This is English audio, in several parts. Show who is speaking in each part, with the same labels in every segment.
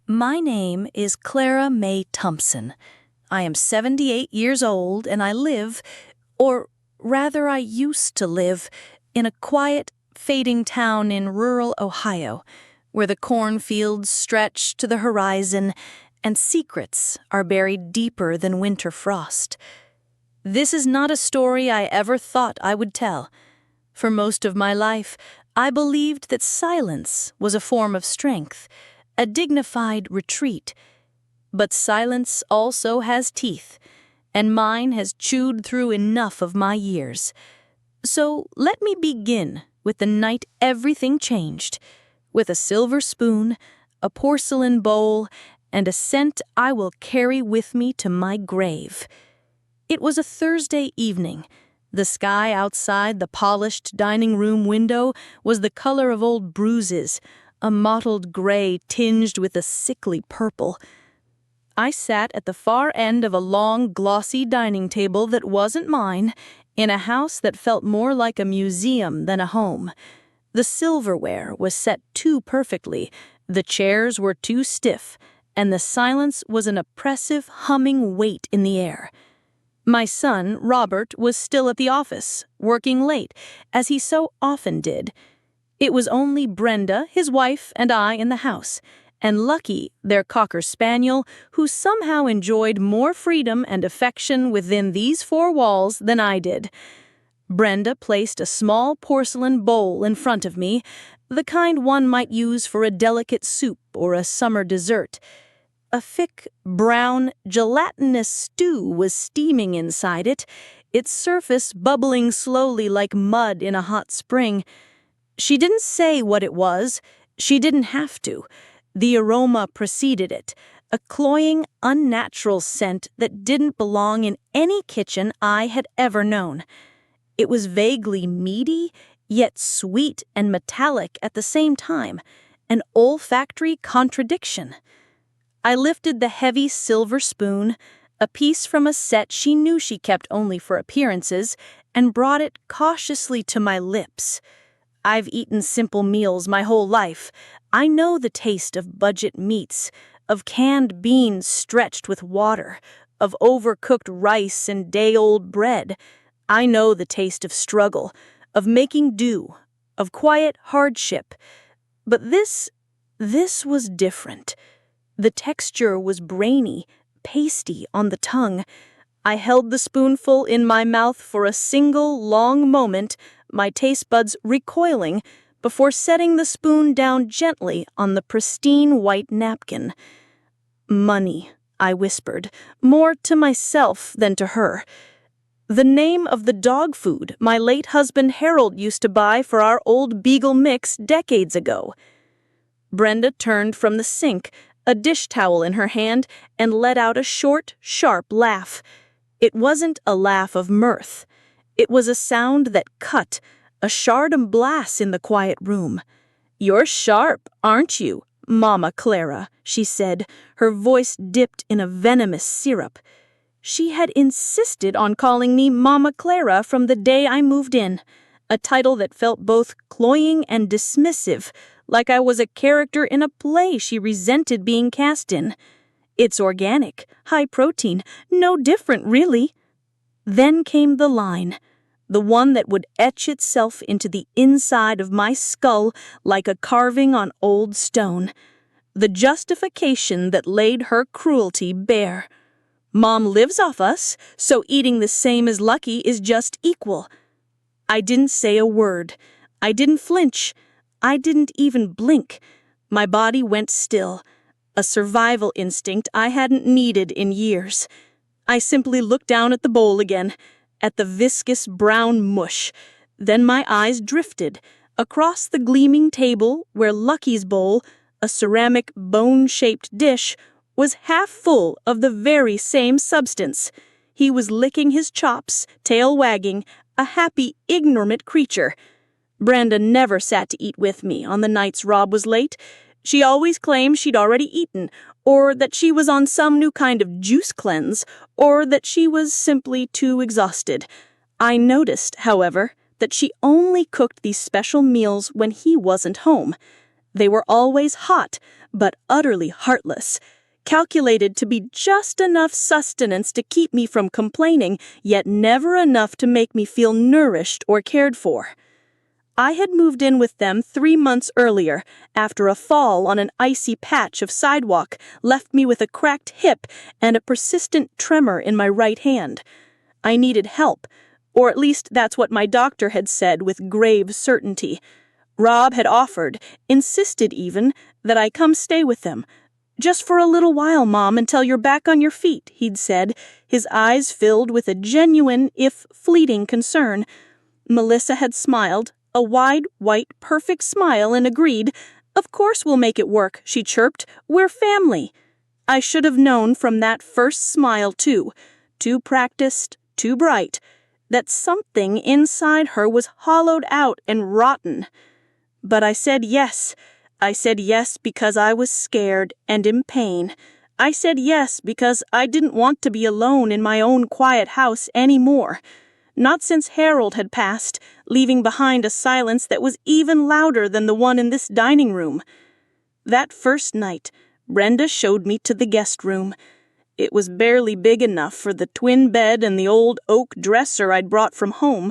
Speaker 1: My name is Clara May Thompson. I am 78 years old and I live, or rather I used to live, in a quiet, fading town in rural Ohio, where the cornfields stretch to the horizon and secrets are buried deeper than winter frost. This is not a story I ever thought I would tell. For most of my life, I believed that silence was a form of strength, a dignified retreat. But silence also has teeth, and mine has chewed through enough of my years. So let me begin with the night everything changed, with a silver spoon, a porcelain bowl, and a scent I will carry with me to my grave. It was a Thursday evening. The sky outside the polished dining room window was the color of old bruises, a mottled gray tinged with a sickly purple. I sat at the far end of a long, glossy dining table that wasn't mine, in a house that felt more like a museum than a home. The silverware was set too perfectly, the chairs were too stiff, and the silence was an oppressive, humming weight in the air. My son, Robert, was still at the office, working late, as he so often did. It was only Brenda, his wife, and I in the house, and Lucky, their cocker spaniel, who somehow enjoyed more freedom and affection within these four walls than I did. Brenda placed a small porcelain bowl in front of me, the kind one might use for a delicate soup or a summer dessert. A thick, brown, gelatinous stew was steaming inside it, its surface bubbling slowly like mud in a hot spring. She didn't say what it was. She didn't have to. The aroma preceded it, a cloying, unnatural scent that didn't belong in any kitchen I had ever known. It was vaguely meaty, yet sweet and metallic at the same time, an olfactory contradiction. I lifted the heavy silver spoon, a piece from a set she knew she kept only for appearances, and brought it cautiously to my lips. I've eaten simple meals my whole life. I know the taste of budget meats, of canned beans stretched with water, of overcooked rice and day-old bread. I know the taste of struggle, of making do, of quiet hardship. But this was different. The texture was brainy, pasty on the tongue. I held the spoonful in my mouth for a single long moment, my taste buds recoiling, before setting the spoon down gently on the pristine white napkin. "Money," I whispered, more to myself than to her. The name of the dog food my late husband Harold used to buy for our old Beagle mix decades ago. Brenda turned from the sink, a dish towel in her hand, and let out a short, sharp laugh. It wasn't a laugh of mirth. It was a sound that cut, a chardon blast in the quiet room. "You're sharp, aren't you, Mama Clara?" she said, her voice dipped in a venomous syrup. She had insisted on calling me Mama Clara from the day I moved in, a title that felt both cloying and dismissive, like I was a character in a play she resented being cast in. It's organic, high protein, no different really. Then came the line, the one that would etch itself into the inside of my skull like a carving on old stone. The justification that laid her cruelty bare. "Mom lives off us, so eating the same as Lucky is just equal." I didn't say a word. I didn't flinch. I didn't even blink. My body went still, a survival instinct I hadn't needed in years. I simply looked down at the bowl again, at the viscous brown mush. Then my eyes drifted across the gleaming table where Lucky's bowl, a ceramic bone-shaped dish, was half full of the very same substance. He was licking his chops, tail wagging, a happy, ignorant creature. Brenda never sat to eat with me on the nights Rob was late. She always claimed she'd already eaten, or that she was on some new kind of juice cleanse, or that she was simply too exhausted. I noticed, however, that she only cooked these special meals when he wasn't home. They were always hot, but utterly heartless, calculated to be just enough sustenance to keep me from complaining, yet never enough to make me feel nourished or cared for. I had moved in with them 3 months earlier, after a fall on an icy patch of sidewalk left me with a cracked hip and a persistent tremor in my right hand. I needed help, or at least that's what my doctor had said with grave certainty. Rob had offered, insisted even, that I come stay with them. "Just for a little while, Mom, until you're back on your feet," he'd said, his eyes filled with a genuine, if fleeting, concern. Melissa had smiled, a wide, white, perfect smile, and agreed. "Of course we'll make it work," she chirped. "We're family." I should have known from that first smile, too practiced, too bright, that something inside her was hollowed out and rotten. But I said yes. I said yes because I was scared and in pain. I said yes because I didn't want to be alone in my own quiet house anymore. Not since Harold had passed, leaving behind a silence that was even louder than the one in this dining room. That first night, Brenda showed me to the guest room. It was barely big enough for the twin bed and the old oak dresser I'd brought from home.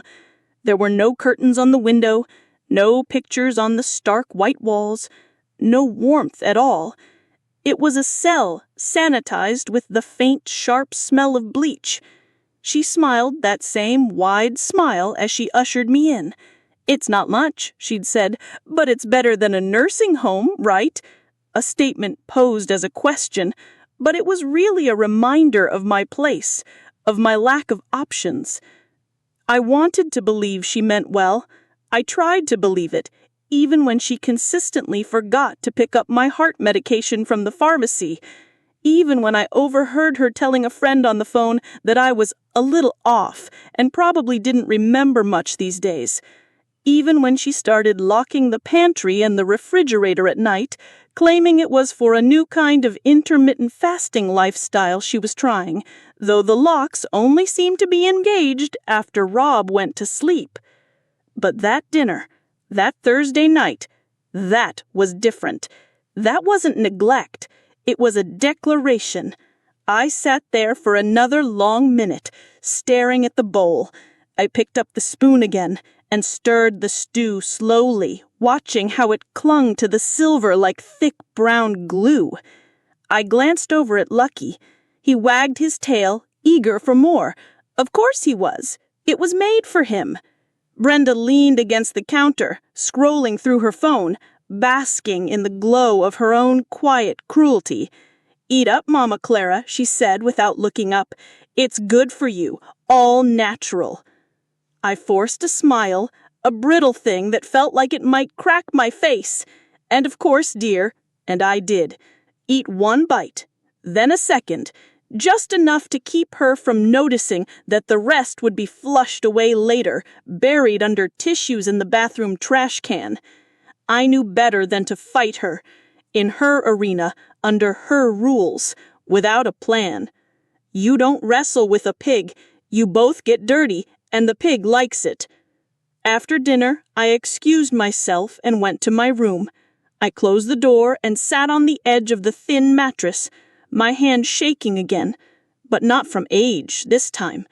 Speaker 1: There were no curtains on the window, no pictures on the stark white walls, no warmth at all. It was a cell, sanitized with the faint, sharp smell of bleach. She smiled that same wide smile as she ushered me in. "It's not much," she'd said, "but it's better than a nursing home, right?" A statement posed as a question, but it was really a reminder of my place, of my lack of options. I wanted to believe she meant well. I tried to believe it, even when she consistently forgot to pick up my heart medication from the pharmacy, even when I overheard her telling a friend on the phone that I was a little off and probably didn't remember much these days, even when she started locking the pantry and the refrigerator at night, claiming it was for a new kind of intermittent fasting lifestyle she was trying, though the locks only seemed to be engaged after Rob went to sleep. But that dinner, that Thursday night, that was different. That wasn't neglect. It was a declaration. I sat there for another long minute, staring at the bowl. I picked up the spoon again and stirred the stew slowly, watching how it clung to the silver like thick brown glue. I glanced over at Lucky. He wagged his tail, eager for more. Of course he was. It was made for him. Brenda leaned against the counter, scrolling through her phone, basking in the glow of her own quiet cruelty. "Eat up, Mama Clara," she said without looking up. "It's good for you, all natural." I forced a smile, a brittle thing that felt like it might crack my face. "And of course, dear," and I did. Eat one bite, then a second, just enough to keep her from noticing that the rest would be flushed away later, buried under tissues in the bathroom trash can. I knew better than to fight her, in her arena, under her rules, without a plan. You don't wrestle with a pig, you both get dirty, and the pig likes it. After dinner, I excused myself and went to my room. I closed the door and sat on the edge of the thin mattress, my hand shaking again, but not from age this time.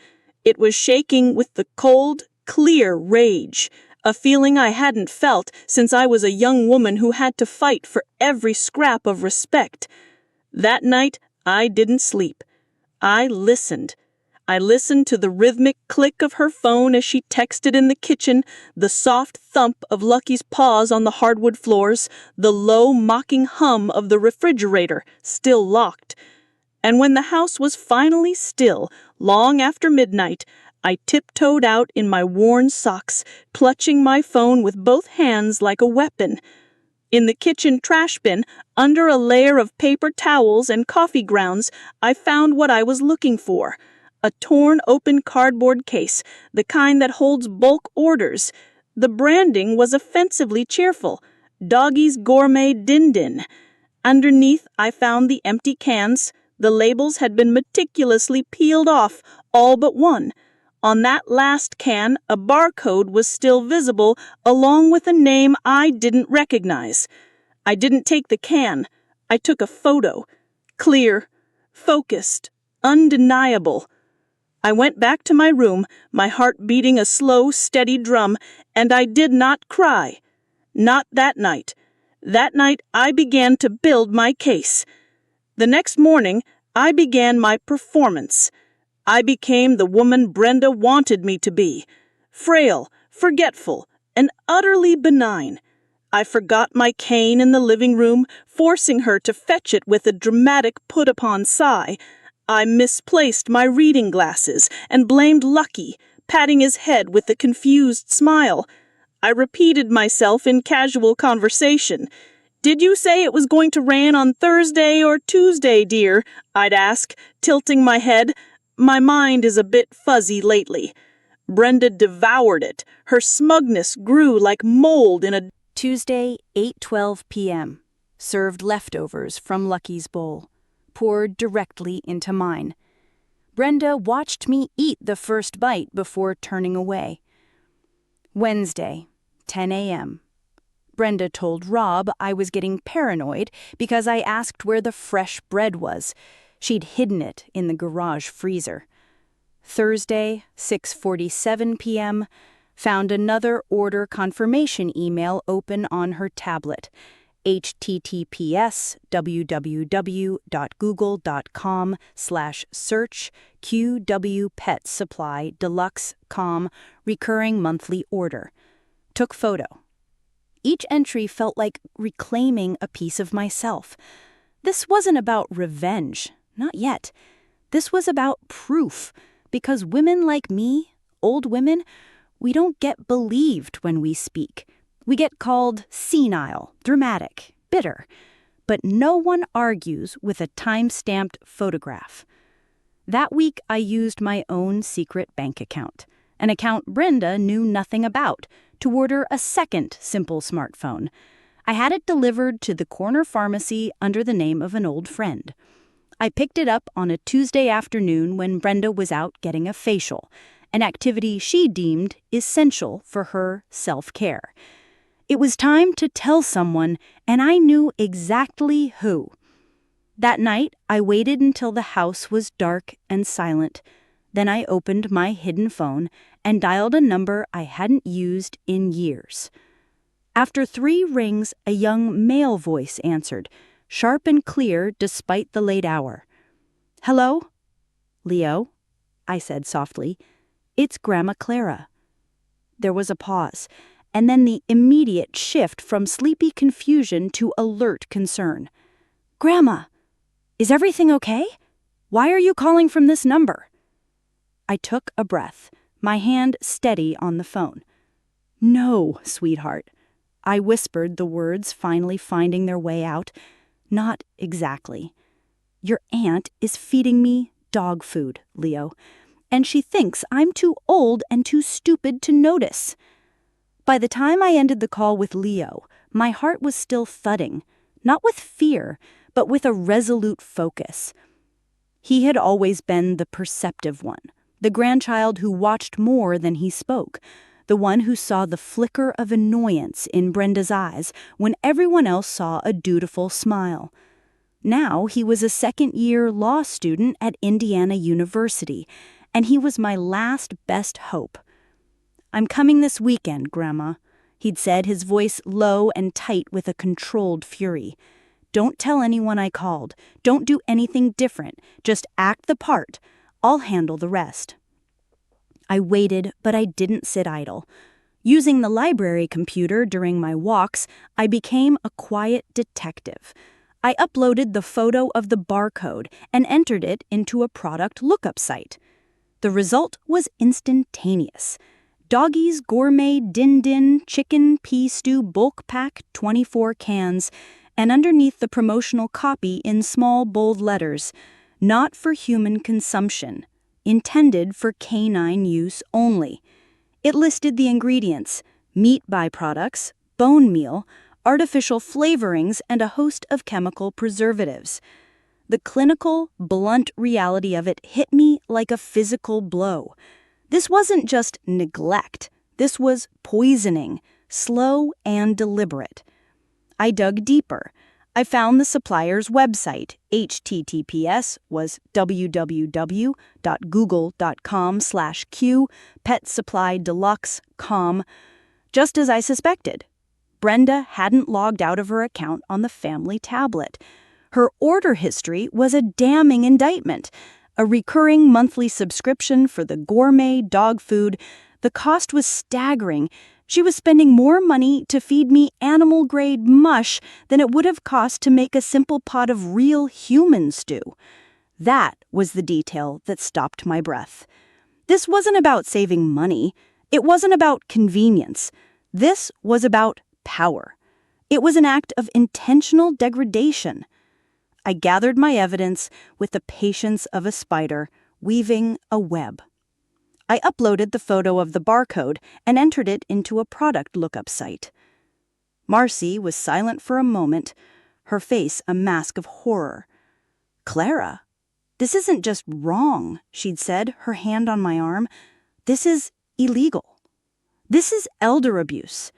Speaker 1: It was shaking with the cold, clear rage, a feeling I hadn't felt since I was a young woman who had to fight for every scrap of respect. That night, I didn't sleep. I listened. I listened to the rhythmic click of her phone as she texted in the kitchen, the soft thump of Lucky's paws on the hardwood floors, the low, mocking hum of the refrigerator, still locked. And when the house was finally still, long after midnight, I tiptoed out in my worn socks, clutching my phone with both hands like a weapon. In the kitchen trash bin, under a layer of paper towels and coffee grounds, I found what I was looking for. A torn open cardboard case, the kind that holds bulk orders. The branding was offensively cheerful. Doggy's Gourmet Din Din. Underneath, I found the empty cans. The labels had been meticulously peeled off, all but one. On that last can, a barcode was still visible, along with a name I didn't recognize. I didn't take the can.
Speaker 2: I took a photo. Clear, focused, undeniable. I went back to my room, my heart beating a slow, steady drum, and I did not cry. Not that night. That night I began to build my case. The next morning, I began my performance. I became the woman Brenda wanted me to be. Frail, forgetful, and utterly benign. I forgot my cane in the living room, forcing her to fetch it with a dramatic put-upon sigh. I misplaced my reading glasses and blamed Lucky, patting his head with a confused smile. I repeated myself in casual conversation. "Did you say it was going to rain on Thursday or Tuesday, dear?" I'd ask, tilting my head. My mind is a bit fuzzy lately. Brenda devoured it. Her smugness grew like mold in a...
Speaker 3: Tuesday, 8:12 p.m. Served leftovers from Lucky's bowl. Poured directly into mine. Brenda watched me eat the first bite before turning away. Wednesday, 10 a.m. Brenda told Rob I was getting paranoid because I asked where the fresh bread was. She'd hidden it in the garage freezer. Thursday, 6:47 p.m., found another order confirmation email open on her tablet. https://www.google.com/search QW Pet Supply Deluxe Com recurring monthly order. Took photo. Each entry felt like reclaiming a piece of myself. This wasn't about revenge, not yet. This was about proof, because women like me, old women, we don't get believed when we speak. We get called senile, dramatic, bitter. But no one argues with a time-stamped photograph. That week, I used my own secret bank account, an account Brenda knew nothing about, to order a second simple smartphone. I had it delivered to the corner pharmacy under the name of an old friend. I picked it up on a Tuesday afternoon when Brenda was out getting a facial, an activity she deemed essential for her self-care. It was time to tell someone, and I knew exactly who. That night, I waited until the house was dark and silent. Then I opened my hidden phone and dialed a number I hadn't used in years. After 3 rings, a young male voice answered, sharp and clear despite the late hour. "Hello?" "Leo," I said softly. "It's Grandma Clara." There was a pause, and then the immediate shift from sleepy confusion to alert concern. "Grandma, is everything okay? Why are you calling from this number?" I took a breath, my hand steady on the phone. "No, sweetheart." I whispered, the words finally finding their way out. "Not exactly. Your aunt is feeding me dog food, Leo, and she thinks I'm too old and too stupid to notice." By the time I ended the call with Leo, my heart was still thudding, not with fear, but with a resolute focus. He had always been the perceptive one, the grandchild who watched more than he spoke, the one who saw the flicker of annoyance in Brenda's eyes when everyone else saw a dutiful smile. Now he was a second-year law student at Indiana University, and he was my last best hope. "I'm coming this weekend, Grandma," he'd said, his voice low and tight with a controlled fury. "Don't tell anyone I called. Don't do anything different. Just act the part. I'll handle the rest." I waited, but I didn't sit idle. Using the library computer during my walks, I became a quiet detective. I uploaded the photo of the barcode and entered it into a product lookup site. The result was instantaneous. Doggy's Gourmet Din Din Chicken Pea Stew Bulk Pack 24 cans, and underneath the promotional copy in small bold letters, "Not for human consumption, intended for canine use only." It listed the ingredients: meat byproducts, bone meal, artificial flavorings, and a host of chemical preservatives. The clinical, blunt reality of it hit me like a physical blow. This wasn't just neglect. This was poisoning, slow and deliberate. I dug deeper. I found the supplier's website. HTTPS was www.google.com/q petsupplydeluxe.com. Just as I suspected. Brenda hadn't logged out of her account on the family tablet. Her order history was a damning indictment. A recurring monthly subscription for the gourmet dog food. The cost was staggering. She was spending more money to feed me animal-grade mush than it would have cost to make a simple pot of real human stew. That was the detail that stopped my breath. This wasn't about saving money. It wasn't about convenience. This was about power. It was an act of intentional degradation. I gathered my evidence with the patience of a spider weaving a web. I uploaded the photo of the barcode and entered it into a product lookup site. Marcy was silent for a moment, her face a mask of horror. "Clara, this isn't just wrong," she'd said, her hand on my arm. "This is illegal. This is elder abuse."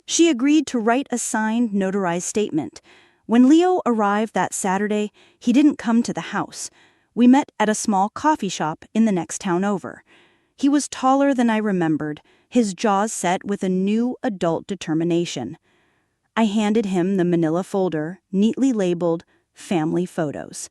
Speaker 3: She agreed to write a signed, notarized statement. When Leo arrived that Saturday, he didn't come to the house. We met at a small coffee shop in the next town over. He was taller than I remembered, his jaws set with a new adult determination. I handed him the manila folder, neatly labeled Family Photos.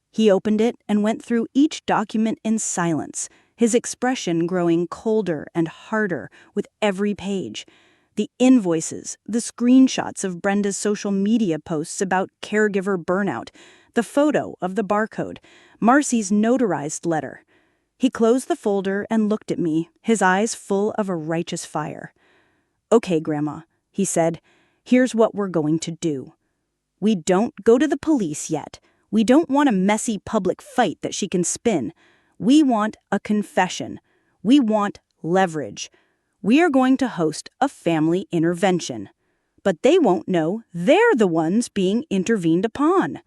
Speaker 3: He opened it and went through each document in silence, his expression growing colder and harder with every page. The invoices, the screenshots of Brenda's social media posts about caregiver burnout, the photo of the barcode, Marcy's notarized letter. He closed the folder and looked at me, his eyes full of a righteous fire. "Okay, Grandma," he said, "here's what we're going to do. We don't go to the police yet. We don't want a messy public fight that she can spin. We want a confession. We want leverage. We are going to host a family intervention. But they won't know they're the ones being intervened upon."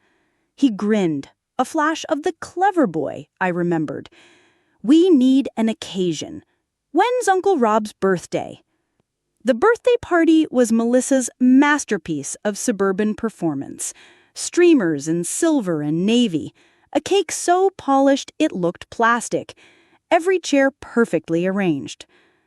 Speaker 3: He grinned, a flash of the clever boy, I remembered. "We need an occasion. When's Uncle Rob's birthday?" The birthday party was Melissa's masterpiece of suburban performance. Streamers in silver and navy, a cake so polished it looked plastic, every chair perfectly arranged.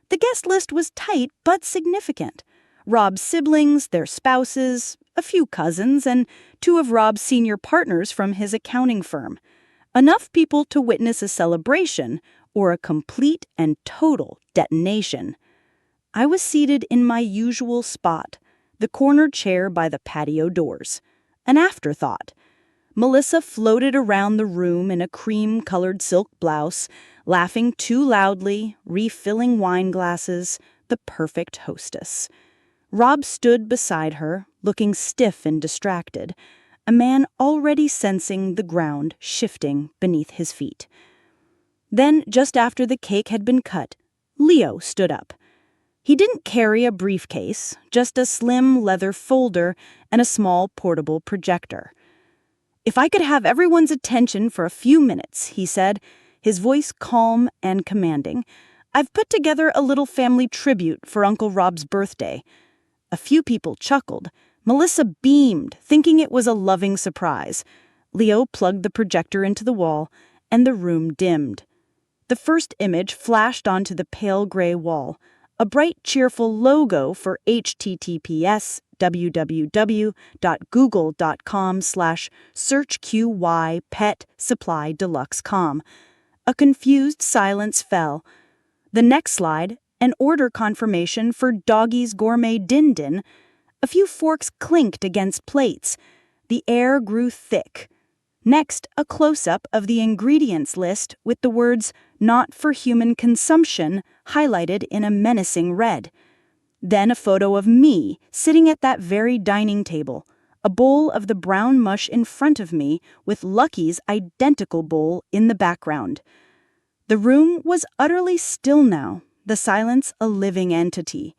Speaker 3: The guest list was tight but significant. Rob's siblings, their spouses, a few cousins, and 2 of Rob's senior partners from his accounting firm. Enough people to witness a celebration or a complete and total detonation. I was seated in my usual spot, the corner chair by the patio doors. An afterthought. Melissa floated around the room in a cream-colored silk blouse, laughing too loudly, refilling wine glasses, the perfect hostess. Rob stood beside her, looking stiff and distracted, a man already sensing the ground shifting beneath his feet. Then, just after the cake had been cut, Leo stood up. He didn't carry a briefcase, just a slim leather folder and a small portable projector. "If I could have everyone's attention for a few minutes," he said, his voice calm and commanding. "I've put together a little family tribute for Uncle Rob's birthday." A few people chuckled. Melissa beamed, thinking it was a loving surprise. Leo plugged the projector into the wall, and the room dimmed. The first image flashed onto the pale gray wall, a bright, cheerful logo for https www.google.com/searchqypetsupplydeluxe.com. A confused silence fell. The next slide, an order confirmation for Doggy's Gourmet Din Din. A few forks clinked against plates. The air grew thick. Next, a close-up of the ingredients list with the words "not for human consumption" highlighted in a menacing red. Then a photo of me sitting at that very dining table, a bowl of the brown mush in front of me with Lucky's identical bowl in the background. The room was utterly still now, the silence a living entity.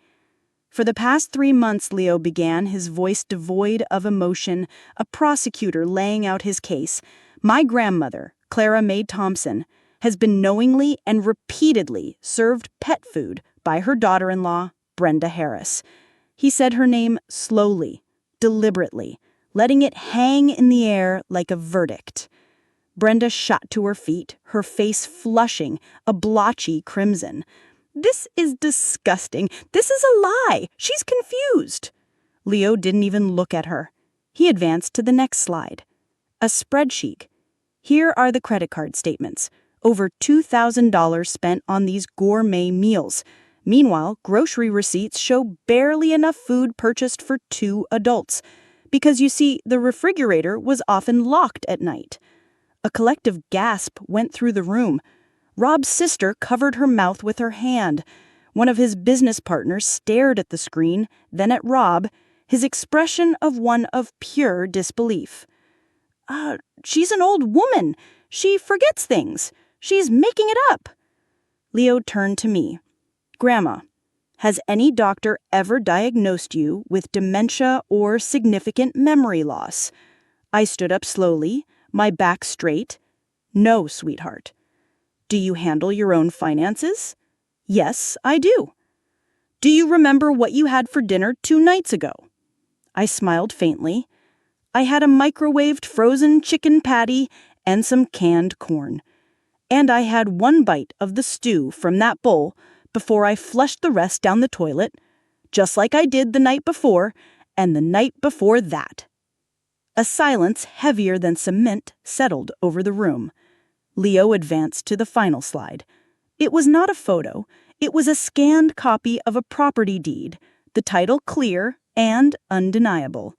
Speaker 3: "For the past 3 months," Leo began, his voice devoid of emotion, a prosecutor laying out his case, "my grandmother, Clara May Thompson, has been knowingly and repeatedly served pet food by her daughter-in-law, Brenda Harris." He said her name slowly, deliberately, letting it hang in the air like a verdict. Brenda shot to her feet, her face flushing, a blotchy crimson. "This is disgusting. This is a lie. She's confused." Leo didn't even look at her. He advanced to the next slide. A spreadsheet. Here are the credit card statements. Over $2,000 spent on these gourmet meals. Meanwhile, grocery receipts show barely enough food purchased for 2 adults. Because you see, the refrigerator was often locked at night. A collective gasp went through the room. Rob's sister covered her mouth with her hand. One of his business partners stared at the screen, then at Rob, his expression of one of pure disbelief. She's an old woman. She forgets things. She's making it up." Leo turned to me. "Grandma, has any doctor ever diagnosed you with dementia or significant memory loss?" I stood up slowly, my back straight. "No, sweetheart." "Do you handle your own finances?" "Yes, I do." "Do you remember what you had for dinner 2 nights ago?" I smiled faintly. "I had a microwaved frozen chicken patty and some canned corn. And I had 1 bite of the stew from that bowl before I flushed the rest down the toilet, just like I did the night before and the night before that." A silence heavier than cement settled over the room. Leo advanced to the final slide. It was not a photo. It was a scanned copy of a property deed, the title clear and undeniable.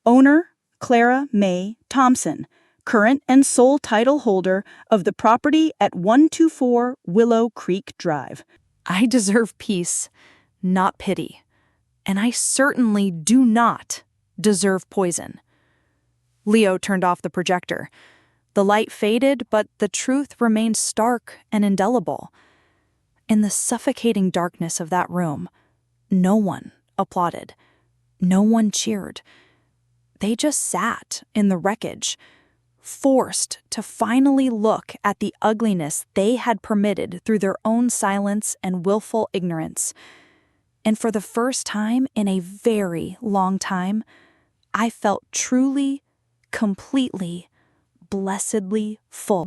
Speaker 3: Owner, Clara May Thompson, current and sole title holder of the property at 124 Willow Creek Drive.
Speaker 1: I deserve peace, not pity. And I certainly do not deserve poison. Leo turned off the projector. The light faded, but the truth remained stark and indelible. In the suffocating darkness of that room, no one applauded. No one cheered. They just sat in the wreckage, forced to finally look at the ugliness they had permitted through their own silence and willful ignorance. And for the first time in a very long time, I felt truly, completely, blessedly full.